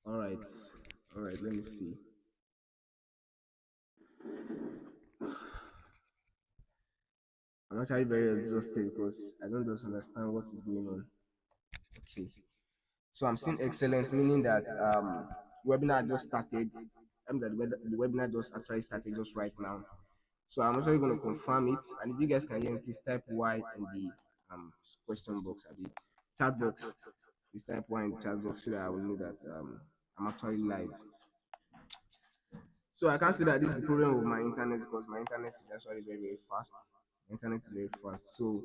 All right, all right. Let me see. I'm actually very exhausted because I don't just understand what is going on. Okay, so I'm seeing excellent, meaning that webinar just started. That the webinar just actually started just right now. So I'm actually going to confirm it, and if you guys can hear me, please type Y in the question box at the chat box. Please type Y in the chat box so that I will know that I'm actually live. So I can't say that this is the problem with my internet because my internet is actually very, very fast. My internet is very fast. So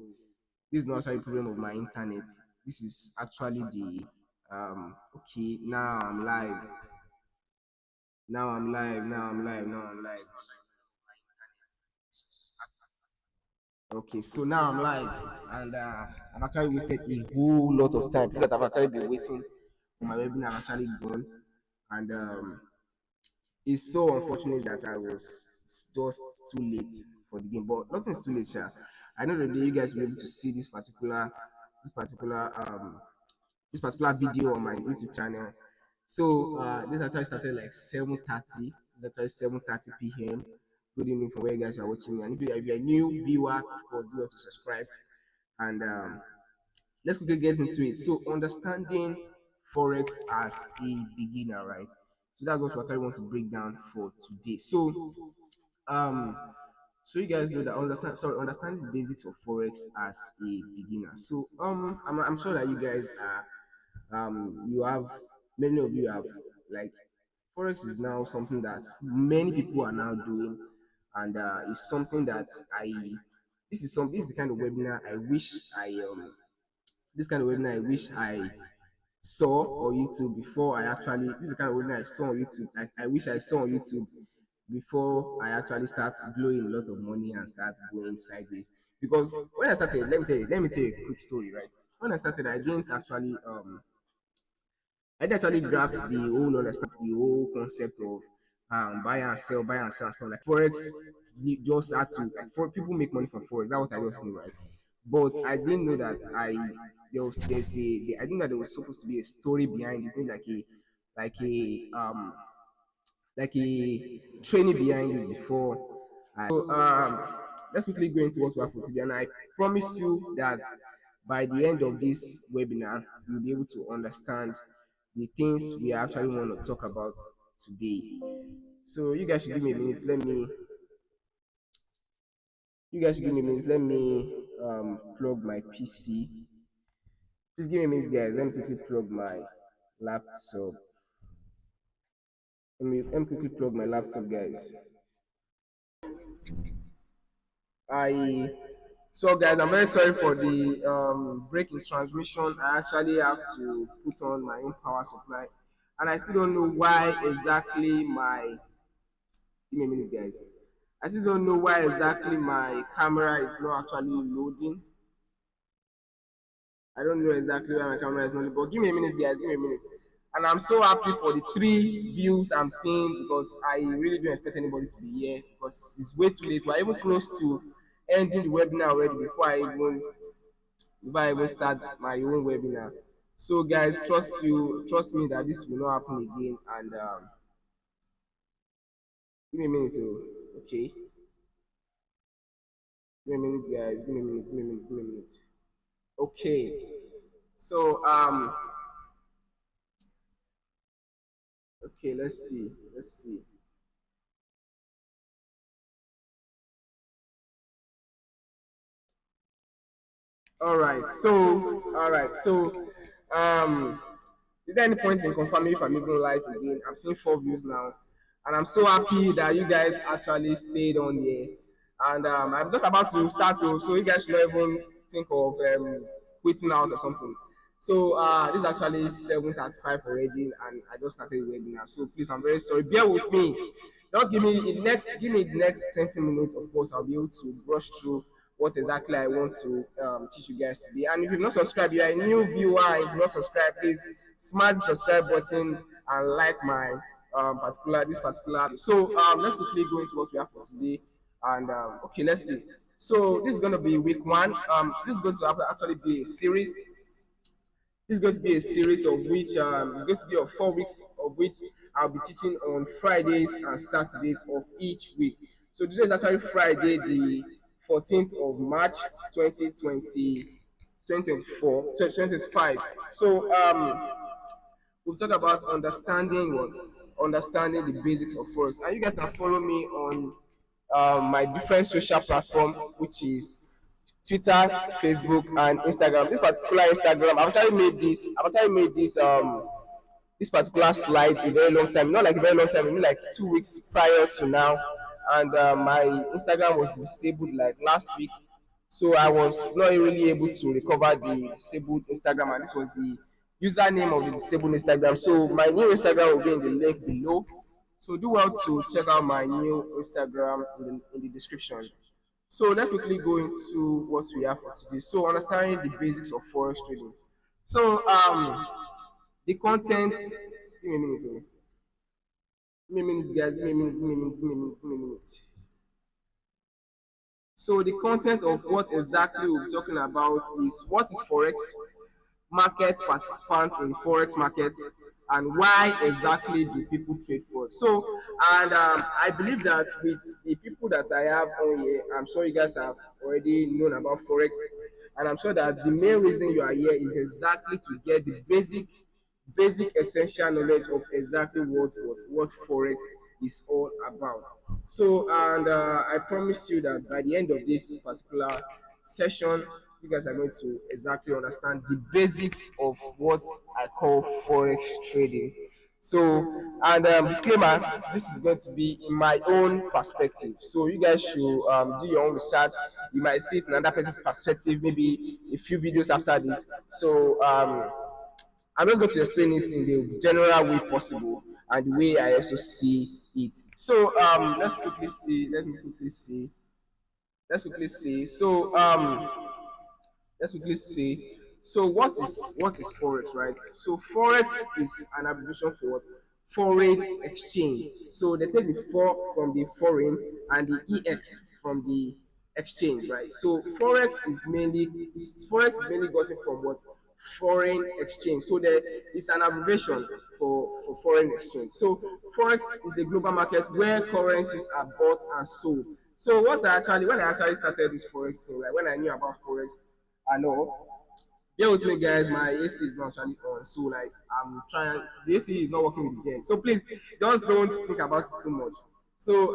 this is not actually a problem of my internet. This is actually the okay, now I'm live. Now I'm live. Now I'm live. Now I'm live. Okay, so now I'm live and I've actually wasted a whole lot of time. People that I've actually been waiting for my webinar have actually gone. And it's so unfortunate that I was just too late for the game, but nothing's too late, sha. I know that you guys will be able to see this particular this particular video on my YouTube channel. So this actually started like 7:30. It's actually 7:30 p.m. Good evening from where you guys are watching me. And if you're a new viewer, of course, do want to subscribe. And let's quickly get into it. So understanding Forex as a beginner, right? So that's what we actually want to break down for today. Um, so you guys know that understanding the basics of Forex as a beginner. So I'm sure that you guys are you have many of you have like Forex is now something that many people are now doing, and it's something that I this is the kind of webinar I wish I this kind of webinar I wish I saw on YouTube before I actually this is the kind of webinar I saw on YouTube. I wish I saw on YouTube before I actually start blowing a lot of money and start going sideways. Because when I started, let me tell you a quick story, right? When I started, I didn't actually grasp the whole understand the whole concept of buy and sell, and stuff like Forex. You just had to like for people make money from Forex. That's what I just knew, right? But I didn't know that I didn't know there was supposed to be a story behind it, maybe like a like a training behind it before. Let's quickly go into what we have for today, and I promise you that by the end of this webinar, you'll be able to understand the things we actually want to talk about today. So you guys should give me a minute. Let me plug my PC. Please give me a minute, guys. Let me quickly plug my laptop. Let me quickly plug my laptop, guys. I so guys, I'm very sorry for the break in transmission. I actually have to put on my own power supply, and I still don't know why exactly my give me a minute, guys. I still don't know why exactly my camera is not actually loading. I don't know exactly why my camera is not loading, but give me a minute, guys. Give me a minute. And I'm so happy for the 3 views I'm seeing because I really don't expect anybody to be here because it's way too late. We're even close to ending the webinar already before I even start my own webinar. So guys, trust me that this will not happen again. And give me a minute, okay. Give me a minute, guys. Give me a minute. Give me a minute. Give me a minute. Okay. So okay. Let's see. Let's see. All right. Um, is there any point in confirming if I'm even live again? I'm seeing 4 views now, and I'm so happy that you guys actually stayed on here. And I'm just about to start, so you guys should not even think of quitting out or something. So this is actually 7:35 already, and I just started the webinar. So please, I'm very sorry. Bear with me. Just give me the next 20 minutes. Of course, I'll be able to brush through what exactly I want to teach you guys today. And if you've not subscribed, you are a new viewer, and you've not subscribed, please smash the subscribe button and like my particular. So let's quickly go into what we have for today. And okay, let's see. So this is going to be week 1. This is going to actually be a series. This is going to be a series of which it's going to be of 4 weeks, of which I'll be teaching on Fridays and Saturdays of each week. So today is actually Friday, the 14th of March, 2020, 2024, 2025. So we'll talk about understanding what? Understanding the basics of Forex. And you guys can follow me on my different social platform, which is Twitter, Facebook, and Instagram. This particular Instagram, I've actually made this particular slide a very long time. Not like a very long time, maybe like 2 weeks prior to now. And my Instagram was disabled like last week, so I was not really able to recover the disabled Instagram, and this was the username of the disabled Instagram. So my new Instagram will be in the link below. So do well to check out my new Instagram in the description. So let's quickly go into what we have for today. So understanding the basics of forex trading. So the content. Give me a minute, oh. Give me a minute, guys. Give me a minute. Give me a minute. Give me a minute. Give me a minute. So the content of what exactly we'll be talking about is what is forex, market participants in forex market, and why exactly do people trade forex. So, and I believe that with the people that I have on here, I'm sure you guys have already known about forex, and I'm sure that the main reason you are here is exactly to get the basic essential knowledge of exactly what forex is all about. So, and I promise you that by the end of this particular session, you guys are going to exactly understand the basics of what I call forex trading. So, and disclaimer, this is going to be in my own perspective. So you guys should do your own research. You might see it in another person's perspective, maybe a few videos after this. So I'm just going to explain it in the general way possible and the way I also see it. So let's quickly see. Let me quickly see. Let's quickly see. So let's quickly see. So what is forex, right? So forex is an abbreviation for what? Foreign exchange. So they take the four from the foreign and the ex from the exchange, right? So forex is mainly gotten from what? Foreign exchange. So there is an abbreviation for foreign exchange. So forex is a global market where currencies are bought and sold. So when I actually started this forex thing, like when I knew about forex, I know. Bear with me, guys. My AC is not actually on, so like I'm trying. The AC is not working with the gen. So please, just don't think about it too much. So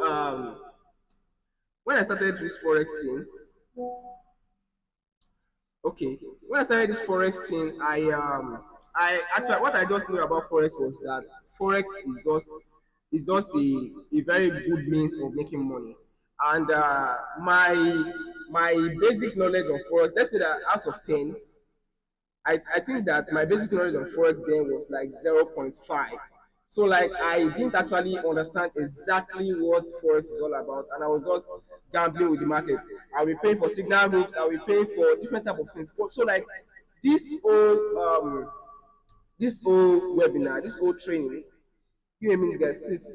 when I started this forex thing, okay, when I started this forex thing, I actually what I just knew about forex was that forex is just a very good means of making money, and my basic knowledge of forex. Let's say that out of 10, I think that my basic knowledge on forex then was like 0.5. So like I didn't actually understand exactly what forex is all about, and I was just gambling with the market. I'll be paying for signal groups, I'll be paying for different type of things. So like this whole this whole webinar, this whole training. Give me a minute, guys. Please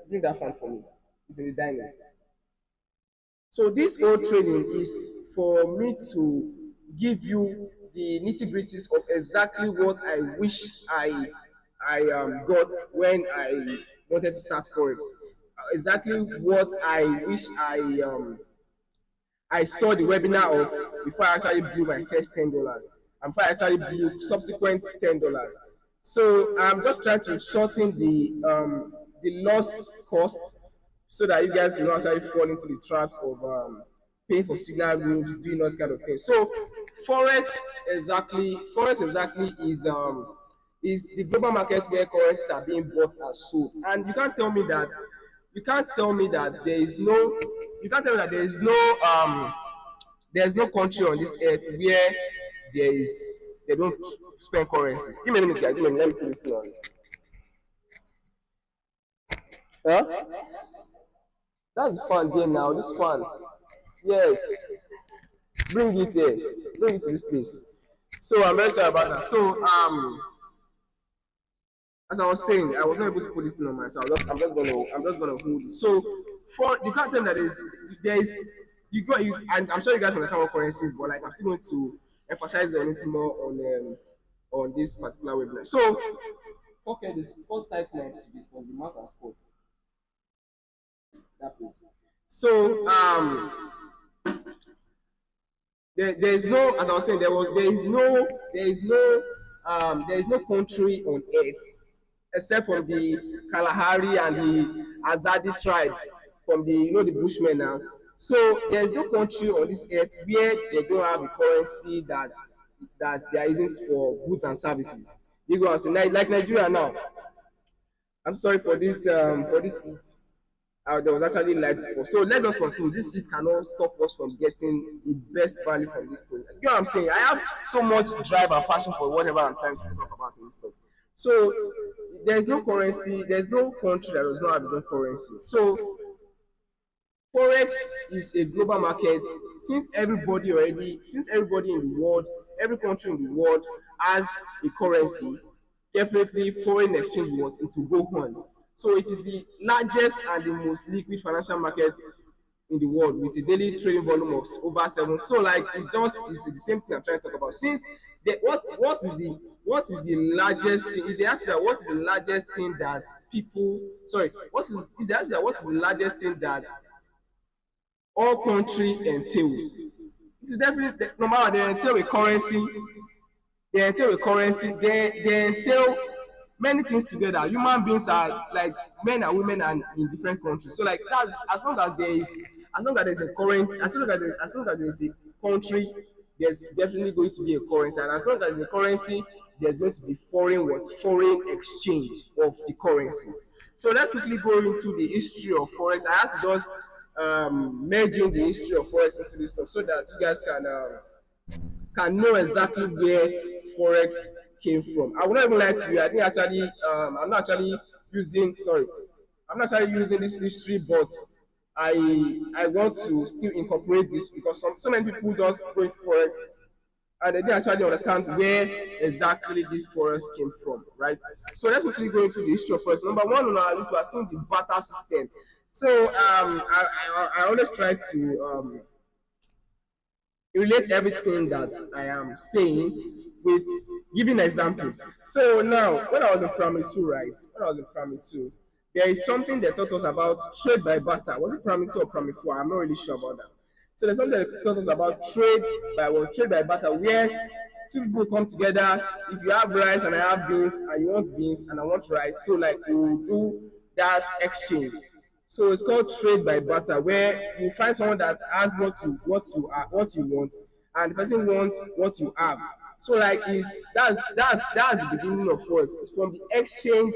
bring that fan for me. It's in the dining. So this whole training is for me to give you the nitty gritties of exactly what I wish I got when I wanted to start forex. Exactly what I wish I saw the webinar of before I actually blew my first $10, and before I actually blew subsequent $10. So I'm just trying to shorten the loss cost so that you guys will not actually fall into the traps of paying for signal groups, doing those kind of things. So forex exactly is the global market where currencies are being bought and sold. And you can't tell me that there is no you can't tell me that there is no country on this earth where they don't spend currencies. Give me a minute, guys. Give me a minute. Let me put this thing on. Huh? That's fun there now. This fun. Yes. Bring it here. Bring it to this place. So I'm very sorry about that. So as I was saying, I was not able to put this thing on myself. I'm just gonna hold it. So for the content that is there is you got you and I'm sure you guys understand what currency is, but like I'm still going to emphasize on it more on this particular webinar. So, okay, the sport types my activities was the month and sport that place. So, there is no, as I was saying, there is no country on earth except from the Kalahari and the Azadi tribe, from the the Bushmen now. So there is no country on this earth where they don't have a currency that they are using for goods and services. You go and say like Nigeria now. I'm sorry for this heat. There was actually light before. So let us continue. This heat cannot stop us from getting the best value from this thing. You know what I'm saying? I have so much drive and passion for whatever I'm trying to talk about in this stuff. So there's no currency, there's no country that does not have its own currency. So Forex is a global market since everybody in the world, every country in the world has a currency, definitely foreign exchange it will go on. So it is the largest and the most liquid financial market in the world with a daily trading volume of over 7. So like it's the same thing I'm trying to talk about. Since what is the largest thing? If they ask you that what is the largest thing that people sorry, what is if they ask you that what is the largest thing that all country entails? It is definitely no matter they entail a currency, they entail many things together. Human beings are like men and women and in different countries. So like that's as long as there's a current as long as there's a country, there's definitely going to be a currency. And as long as there's a currency, there's going to be foreign exchange of the currency. So let's quickly go into the history of Forex. I have to just merge in the history of Forex into this stuff so that you guys can know exactly where Forex came from. I will not even lie to you. I think actually, I'm not actually using this history, but I want to still incorporate this because so many people just go into Forex and they didn't actually understand where exactly this Forex came from, right? So let's quickly go into the history of Forex. Number one on our list, we are seeing the barter system. So I always try to relate everything that I am saying with giving examples. So now, when I was in primary two, right? When I was in primary two, there is something they taught us about trade by barter. Was it primary two or primary four? I'm not really sure about that. So there's something they taught us about trade by barter, where two people come together. If you have rice and I have beans, and you want beans and I want rice, so like we will do that exchange. So it's called trade by barter, where you find someone that has what you want, and the person wants what you have. So like that's the beginning of what it's from the exchange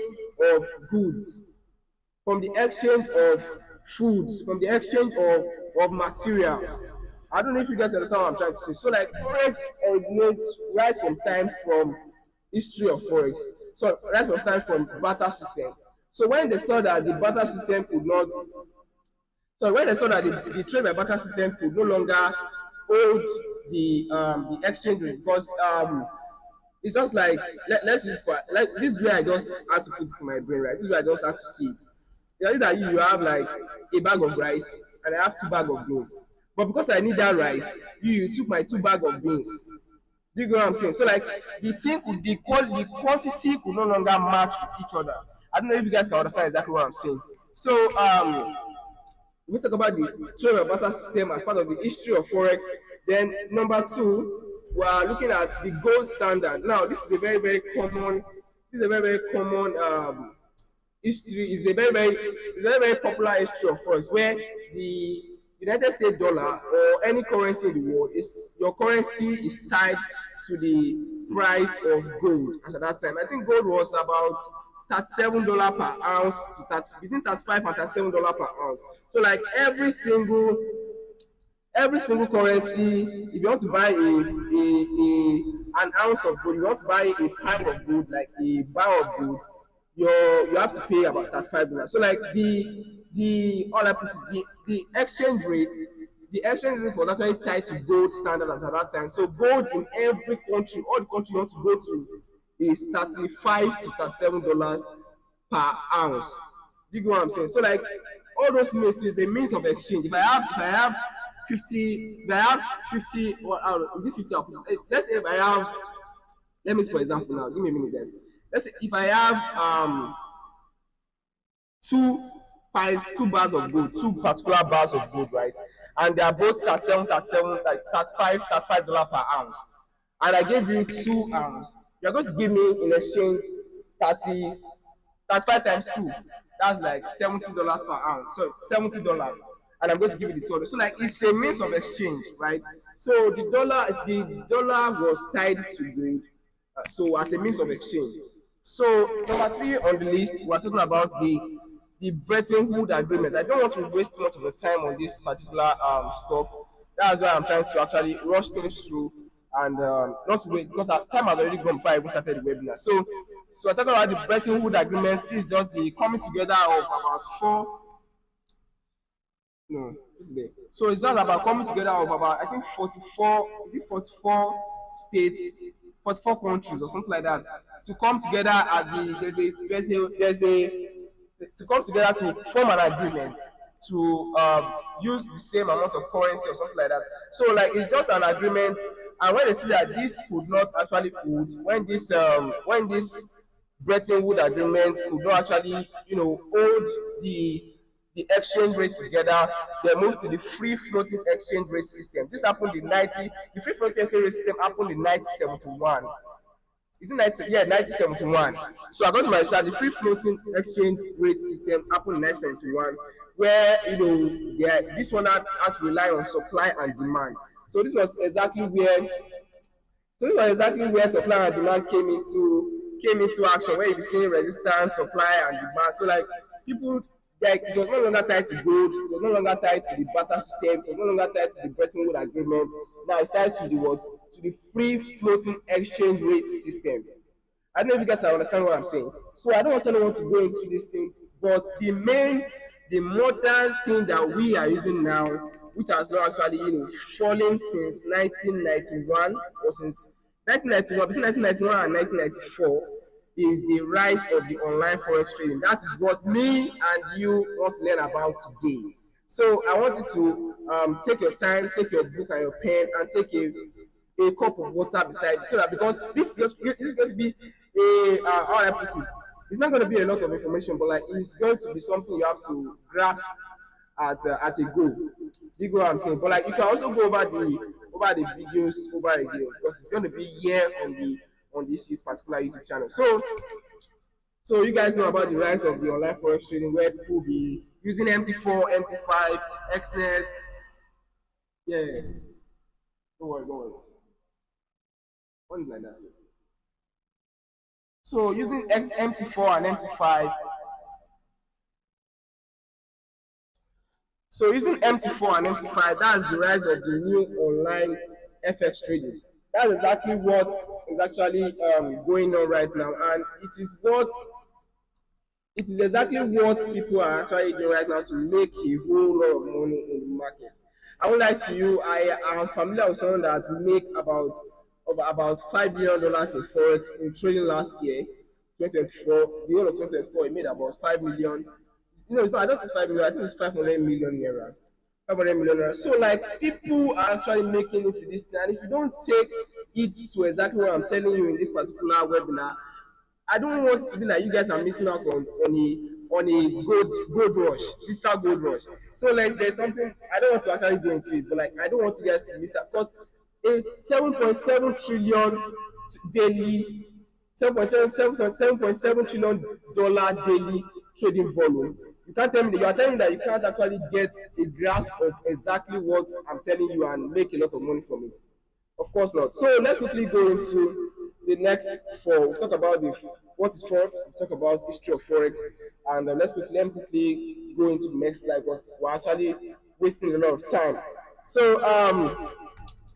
of goods, from the exchange of foods, from the exchange of materials. I don't know if you guys understand what I'm trying to say. So like Forex originates right from time from history of Forex. So right from time from barter system. So when they saw that the barter system could not, so when they saw that the trade by barter system could no longer hold the exchange rate because it's just like let's use for like this way I just had to put it in my brain, right? This way I just had to see it. The idea that you have like a bag of rice and I have two bag of beans. But because I need that rice, you took my two bag of beans. Do you get what I'm saying? So like the quantity could no longer match with each other. I don't know if you guys can understand exactly what I'm saying. So we talk about the trade and barter system as part of the history of Forex. Then number two, we are looking at the gold standard. Now this is a very common history. Is a very popular history of Forex where the United States dollar or any currency in the world is your currency is tied to the price of gold. As at that time, I think gold was about $37 per ounce to between 35 and $37 per ounce. So like every single currency, if you want to buy an ounce of gold, you want to buy a pound of gold, like a bar of gold, you have to pay about $35. So like the all I put it, the exchange rate was actually tied to gold standard as at that time. So gold in every country, all the country you want to go to is $35 to $37 per ounce. Do you get what I'm saying? So like all those means is a means of exchange. If I have 50, if I have 50, or is it 50 or 50? Let's say if I have Let me, for example, now, give me a minute, guys. Let's say if I have two piles, two bars of gold, two particular bars of gold, right? And they are both 37, 37, like 35, $35 per ounce. And I gave you 2 ounces. You're going to give me in exchange 30, 35 times 2. That's like $70 per ounce. So $70. And I'm going to give you the total. So like it's a means of exchange, right? So the dollar was tied to gold, so as a means of exchange. So number three on the list, we're talking about the Bretton Woods agreement. I don't want to waste too much of the time on this particular stuff. That's why I'm trying to actually rush things through and not wait because our time has already gone before I even started the webinar. So we're talking about the Bretton Woods agreement. This is just the coming together of about four. No, this is it. So it's just about coming together of about, I think, 44, is it 44 states, 44 countries or something like that, to come together at the there's a to come together to form an agreement to use the same amount of currency or something like that. So like it's just an agreement, and when they see that this could not actually hold, when this Bretton Woods agreement could not actually, hold the exchange rate together, they moved to the free floating exchange rate system. This happened in 90. The free floating exchange rate system happened in 1971. Is it 90? Yeah, 1971. So according to my chart, the free floating exchange rate system happened in 1971, where this one had to rely on supply and demand. So this was exactly where supply and demand came into action, where you be seeing resistance, supply and demand. So like people, like it was no longer tied to gold, it was no longer tied to the barter system, it was no longer tied to the Bretton Woods agreement. Now it's tied to the what? To the free floating exchange rate system. I don't know if you guys understand what I'm saying. So I don't want anyone to go into this thing, but the modern thing that we are using now, which has not actually fallen since 1991 or since 1991, between 1991 and 1994, is the rise of the online forex trading. That is what me and you want to learn about today. So I want you to take your time, take your book and your pen, and take a cup of water beside you, so that, because this is going to be how I put it, it's not going to be a lot of information, but like it's going to be something you have to grasp at a go. You go what I'm saying? But like you can also go over the videos over again, because it's going to be here on this particular YouTube channel. So you guys know about the rise of the online forex trading, where people will be using MT4, MT5, XNES. Yeah, don't worry, don't worry. One like that. So using MT4 and MT5. So using MT4 and MT5, that's the rise of the new online FX trading. That's exactly what is actually going on right now, and it is exactly what people are actually doing right now to make a whole lot of money in the market. I won't lie to you, I am familiar with someone that make about $5 million in forex in trading last year, 2024. The whole of 2024, he made about 5 million. It's not. I don't think it's 5 million. I think it's 500 million naira. 500 million naira. So like people are actually making this with this thing, and if you don't take it to exactly what I'm telling you in this particular webinar, I don't want it to be like you guys are missing out on a gold rush, digital gold rush. So like there's something I don't want to actually go into it, but like I don't want you guys to miss out, because a 7.7 trillion daily 7.7 trillion dollar daily trading volume. You can't tell me that you are telling me that you can't actually get a grasp of exactly what I'm telling you and make a lot of money from it. Of course not. So let's quickly go into the next four. We'll talk about what is Forex, we'll talk about history of Forex, and let me quickly go into the next slide, because we're actually wasting a lot of time. So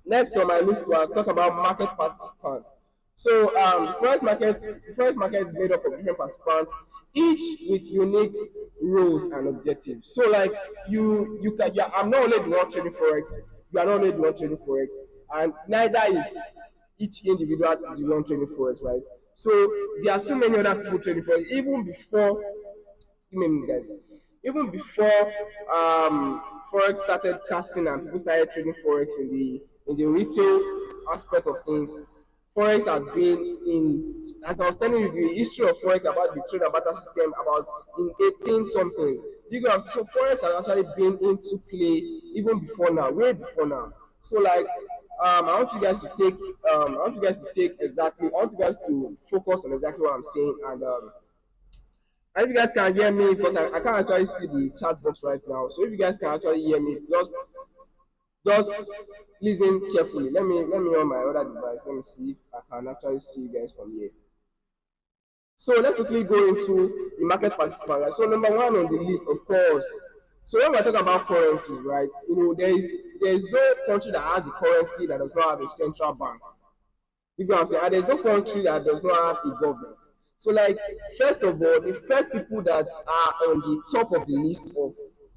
next on my list, we'll talk about market participants. So the first market is made up of different participants, each with unique roles and objectives. So like I'm not only the one trading forex, you are not only the one trading forex, and neither is each individual the one trading forex, right? So there are so many other people trading forex even before. Give me a minute, guys. Even before forex started casting and people started trading forex in the retail aspect of things, Forex has been in, as I was telling you, the history of Forex about the trade and barter system about in 18 something. You know, so Forex has actually been into play even before now, way before now. So like, I want you guys to take, I want you guys to take exactly, I want you guys to focus on exactly what I'm saying, and if you guys can hear me, because I can't actually see the chat box right now. So if you guys can actually hear me, just listen carefully. Let me on my other device. Let me see if I can actually see you guys from here. So let's quickly go into the market participants. Right? So number one on the list, of course. So when we're talking about currencies, right? You know, there is no country that has a currency that does not have a central bank. You know what I'm saying? And there's no country that does not have a government. So, like, first of all, the first people that are on the top of the list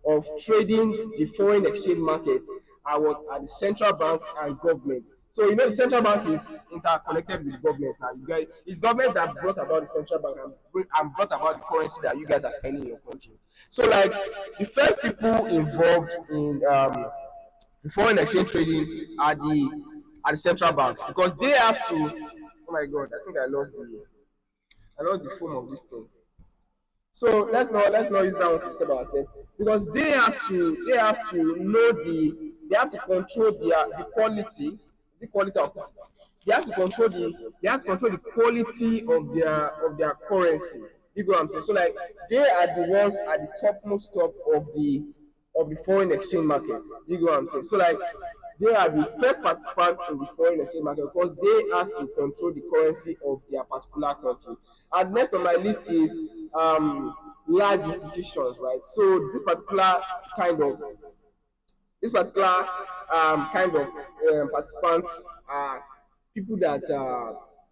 of trading the foreign exchange market are what are the central banks and government. So, you know, the central bank is interconnected with the government now. You guys, it's government that brought about the central bank and brought about the currency that you guys are spending in your country. So, like, the first people involved in the foreign exchange trading are the central banks because they have to. Oh my God! I think I lost the form of this thing. So let's not use that one to stop ourselves because they have to know they have to control the quality. Is it quality or quantity? They have to control the quality of their currency. You know what I'm saying? So like they are the ones at the topmost top of the foreign exchange market. You know what I'm saying? So like they are the first participants in the foreign exchange market because they have to control the currency of their particular country. And next on my list is large institutions, right? So kind of this particular participants are people that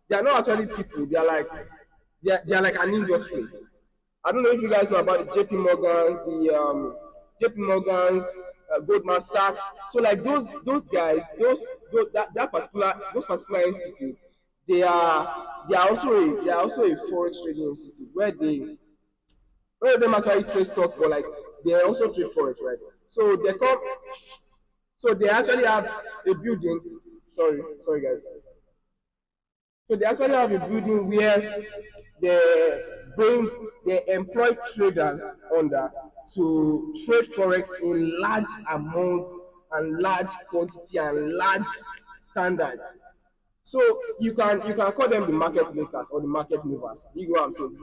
they are not actually people. They are like an industry. I don't know if you guys know about the JP Morgans, Goldman Sachs. So like those guys, those particular institute, they are also a forex trading institute where they actually trade stocks, but like they also trade forex, right? So they actually have a building. Sorry guys. So they actually have a building where they bring they employ traders under to trade forex in large amounts and large quantity and large standards. So you can call them the market makers or the market movers. You know what I'm saying?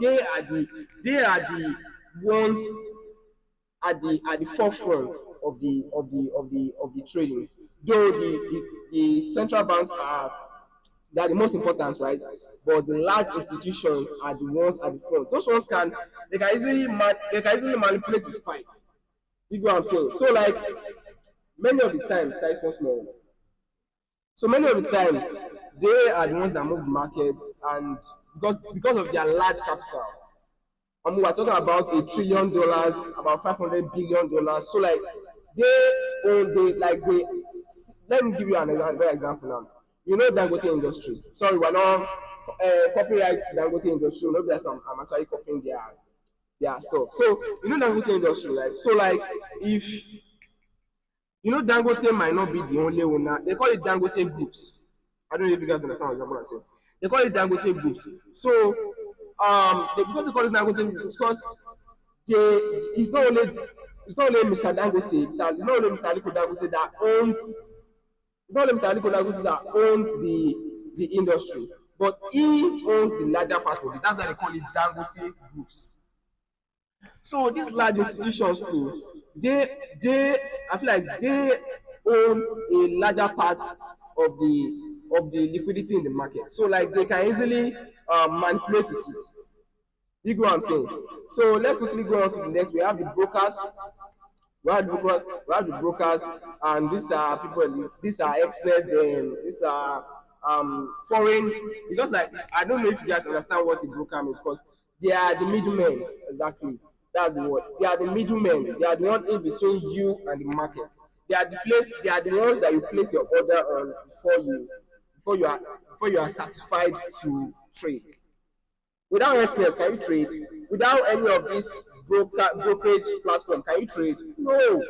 They are the ones at the forefront of the trading. Though the central banks are they are the most important, right? But the large institutions are the ones at the front. Those ones they can easily manipulate the spike. You know what I'm saying? So like many of the times, that is one small. So many of the times, they are the ones that move the market, and because of their large capital. We're talking about $1 trillion, about $500 billion. So like they let me give you an example now. You know Dangote industry. Sorry, we're not copyright to Dangote industry. Maybe I'm actually copying their stuff. So you know Dangote industry, right? So like if you know Dangote might not be the only owner. They call it Dangote groups. I don't know if you guys understand what I'm saying. They call it Dangote groups. So because they call it Dangote groups, because they it's not only Mr. Dangote, it's not only Mr. Aliko Dangote that owns it's not only Mr. Aliko Dangote that owns the industry, but he owns the larger part of it. That's why they call it Dangote groups. So these large institutions too, they I feel like they own a larger part of the liquidity in the market. So like they can easily manipulate with it. You know what I'm saying? So let's quickly go on to the next. We have the brokers. We have the brokers, and these are people. These are experts. Then these are foreign. It's just like I don't know if you guys understand what the broker means because they are the middlemen. Exactly, that's the word. They are the middlemen. They are the one in between you and the market. They are the place. They are the ones that you place your order on before you are before you are satisfied to trade. Without excellence, can you trade? Without any of this brokerage platform, can you trade? No.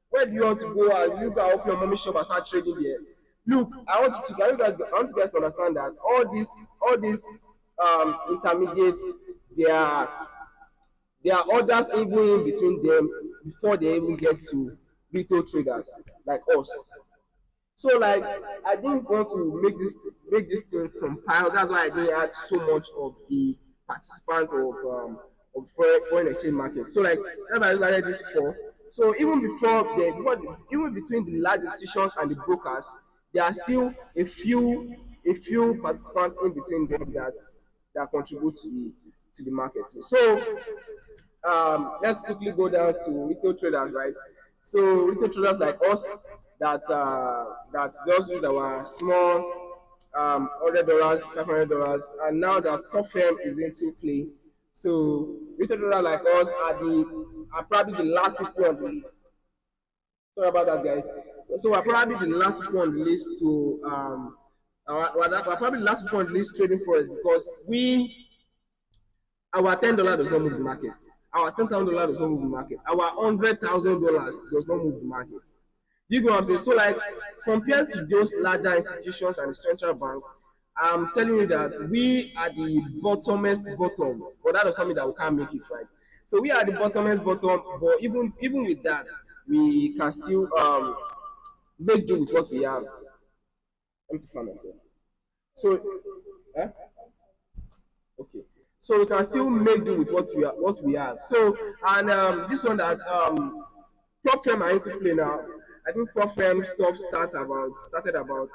Where do you want to go and you go open your mommy shop and start trading there? Look, I want you guys to understand that all these intermediates, they are there are others even in between them before they even get to retail traders like us. So like I didn't want to make this thing compile. That's why I didn't add so much of the participants of foreign exchange market. So like that's why I started this for. So even even between the large institutions and the brokers, there are still a few participants in between them that contribute to the market too. So let's quickly go down to retail traders, right? So retail traders like us that just use our small $100, $500, and now that Profem is into play, so retail traders like us are probably the last people on the list. Sorry about that, guys. So we're probably the last people on the list to we're probably the last people on the list trading for us because our $10 does not move the market. Our $10,000 does not move the market. Our $100,000 does not move the market. You know what I'm saying? So like compared to those larger institutions and the central bank, I'm telling you that we are the bottomest bottom, but that does not mean that we can't make it, right? So we are the bottomest bottom, but even with that, we can still make do with what we have. Let me find myself. So, eh? Okay. So we can still make do with what we have. So and this one that prop firm are into play now. I think prop firm stuff started about.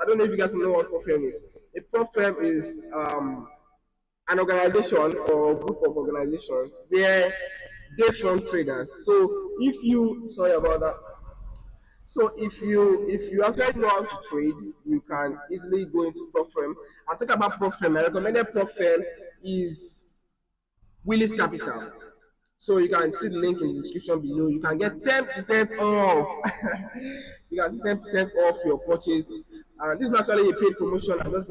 I don't know if you guys know what prop firm is. A prop firm is an organization or group of organizations where they front traders. So if you sorry about that. So if you actually know how to trade, you can easily go into prop firm. I talk about prop firm. I recommended prop firm is Willis Capital. So you can see the link in the description below. You can get 10% off. You can see 10% off your purchase. And this is not actually a paid promotion. I'm just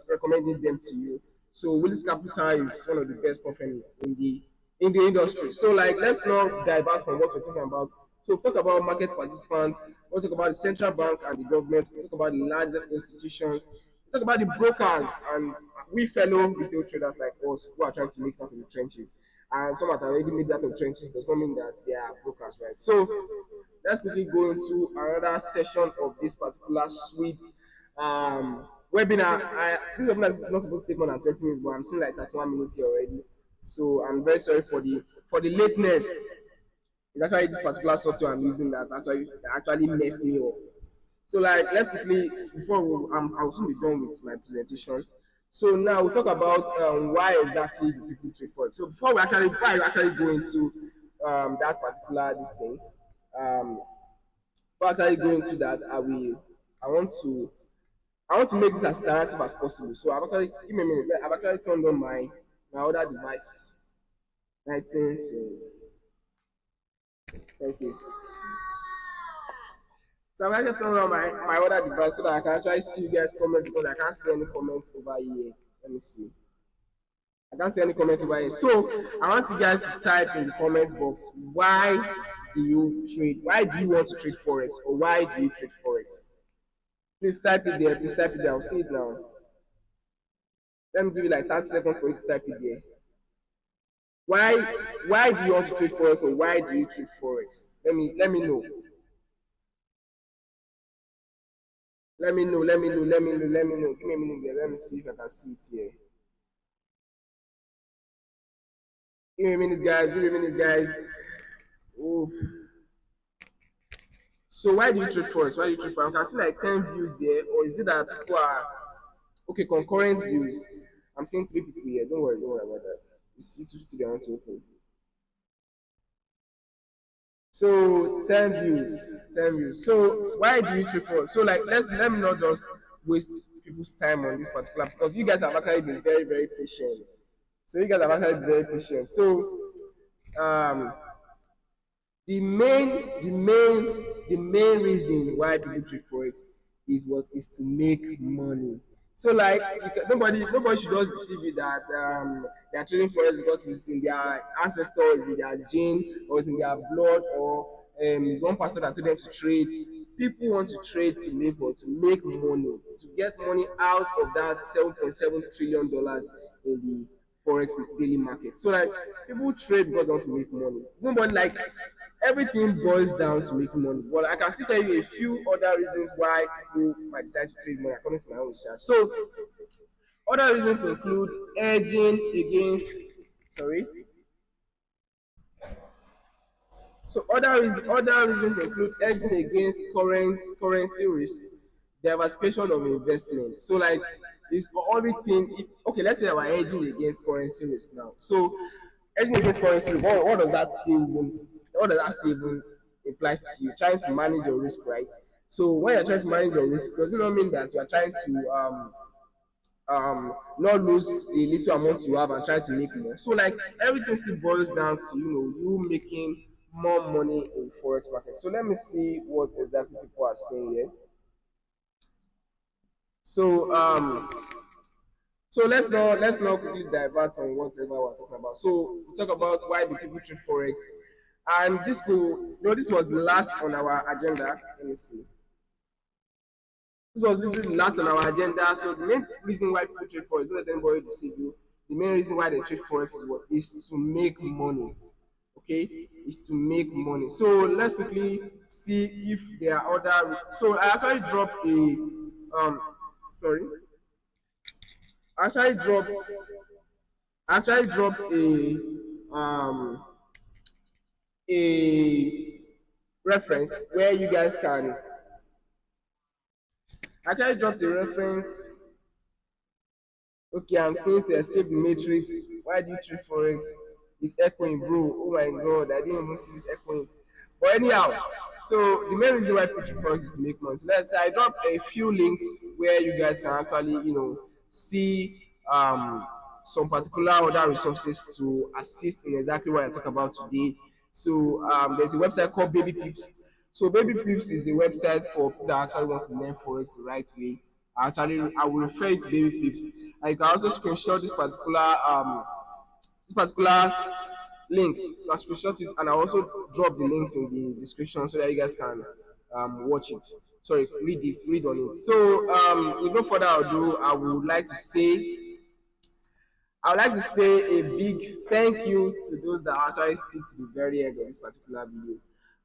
recommending them to you. So Willis Capital is one of the best profit in the industry. So like let's not divert from what we're talking about. So we talk about market participants, we talk about the central bank and the government, we talk about the larger institutions, we talk about the brokers and we fellow retail traders like us who are trying to make that in the trenches. And some have already made that of trenches does not mean that they are brokers, right? So let's quickly go into another session of this particular suite webinar. This webinar is not supposed to take more than 20 minutes, but I'm seeing like 31 minutes here already. So I'm very sorry for the lateness. It's actually this particular software I'm using that actually messed me up. So like let's quickly before I'll soon be done with my presentation. So now we'll talk about why exactly do people trade forex. So before I actually go into that particular this thing, um, before I actually go into that, I want to I want to make this as interactive as possible. So I've actually give me a minute. I've actually turned on my other device. 19. Thank you. So I'm actually turning on my other device so that I can actually see you guys' comments because I can't see any comments over here. Let me see. I can't see any comments over here. So I want you guys to type in the comment box why do you trade? Why do you want to trade forex or why do you trade forex? Please type it there. Please type it there. I'll see it now. Let me give you like 30 seconds for you to type it there. Why do you want to trade forex or why do you trade forex? Let me know. Let me know. Give me a minute there. Let me see if I can see it here. Give me a minute, guys. Give me a minute, guys. Ooh. So why do you trade forex? Why do you trade forex? I can see like 10 views there, or is it that people are okay? Concurrent views. I'm seeing 3 people here. Don't worry about that. It's YouTube Studio I want to open. So 10 views. So why do you trade forex? So like let me not just waste people's time on this particular because you guys have actually been very very patient. So you guys have actually been very patient. So um the main reason why people trade forex is to make money. So like nobody should just deceive you that they are trading forex because it's in their ancestors, it's in their gene, or it's in their blood, or it's one pastor that told them to trade. people want to trade to make what? To make money, to get money out of that $7.7 trillion in the forex daily market. So like people trade because they want to make money. Nobody like everything boils down to making money. But I can still tell you a few other reasons why people might decide to trade money according to my own research. So other reasons include hedging against sorry. So other reasons include hedging against currency risk, diversification of investment. So like it's everything. Okay, let's say we're hedging against currency risk now. So hedging against currency risk, what does that still even implies to you? Trying to manage your risk, right? So when you're trying to manage your risk, does it not mean that you are trying to not lose the little amount you have and try to make more. So like everything still boils down to you making more money in forex market. So let me see what exactly people are saying here. So let's not quickly divert on whatever we're talking about. So we talk about why do people trade forex, and this was last on our agenda. Let me see. This was literally last on our agenda. So the main reason why people trade forex, don't let anybody deceive you. The main reason why they trade forex is what? Is to make money. Okay, is to make money. So let's quickly see if there are other. So I actually dropped a sorry, I actually dropped a reference where you guys can. I actually dropped a reference. Okay, I'm saying to escape the matrix. Why do you trade forex? It's echoing, bro. Oh my god, I didn't even see this echoing. But anyhow, so the main reason why people trade forex is to make money. So let's say I drop a few links where you guys can actually, see some particular other resources to assist in exactly what I talk about today. So there's a website called Baby Pips. So Baby Pips is the website for people that actually want to learn forex the right way. I will refer you to Baby Pips. And you can also screenshot this particular links. You can screenshot it, and I also drop the links in the description so that you guys can watch it. Sorry, read on it. So with no further ado, I would like to say a big thank you to those that actually stick to the very end of this particular video.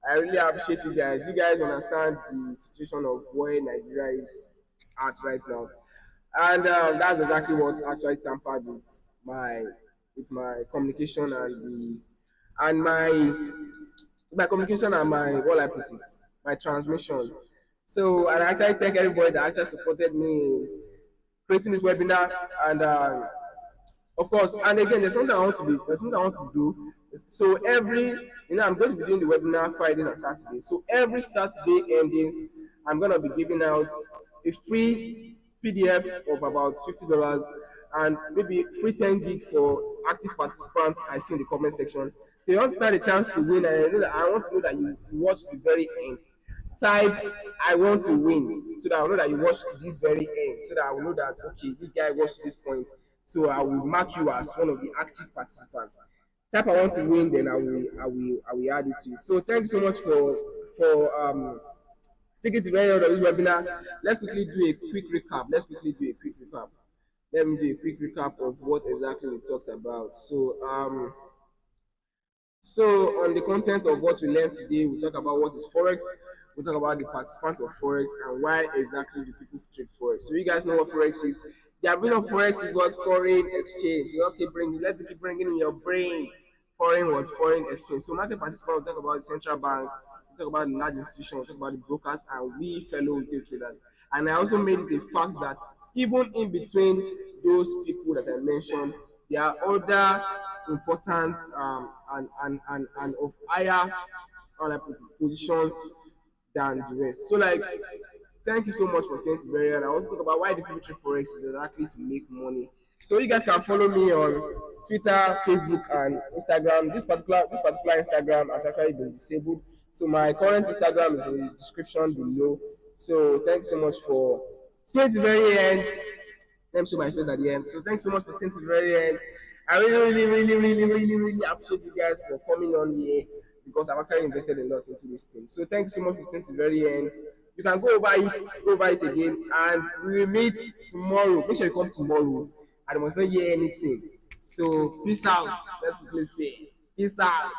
I really appreciate you guys. You guys understand the situation of where Nigeria is at right now, and that's exactly what actually tampered with my communication and my communication and my what I put it my transmission. So and I actually thank everybody that actually supported me in creating this webinar and. Of course, and again, there's something I want to do. So I'm going to be doing the webinar Fridays and Saturdays. So every Saturday endings, I'm going to be giving out a free PDF of about $50 and maybe free 10 gig for active participants I see in the comment section. So you want to stand a chance to win, and I want to know that you watch the very end. Type I want to win so that I know that you watched to this very end, so that I will know that okay, this guy watched this point. So I will mark you as one of the active participants. Type I want to win, then I will add it to it. So thank you so much for sticking to the very end of this webinar. Let's quickly do a quick recap. Let me do a quick recap of what exactly we talked about. So on the content of what we learned today, we talk about what is Forex, we talk about the participants of Forex and why exactly do people trade Forex. So you guys know what Forex is. The ability of Forex is what? Foreign exchange. Let's keep bringing in your brain. Foreign exchange. So market participants, we talk about the central banks, we talk about the large institutions, we talk about the brokers and we fellow retail traders. And I also made it a fact that even in between those people that I mentioned, there are other important and of higher positions than the rest. So like thank you so much for staying to very end. I also talk about why the people trade forex is exactly to make money. So you guys can follow me on Twitter, Facebook, and Instagram. This particular Instagram has actually been disabled. So my current Instagram is in the description below. So thanks so much for staying to the very end. Let me show my face at the end. So thanks so much for staying to the very end. I really appreciate you guys for coming on here because I've actually invested a lot into this thing. So thank you so much for staying to the very end. You can go over it again, and we will meet tomorrow. Make sure you come tomorrow. I must not hear anything. So peace out. Let's quickly say peace out.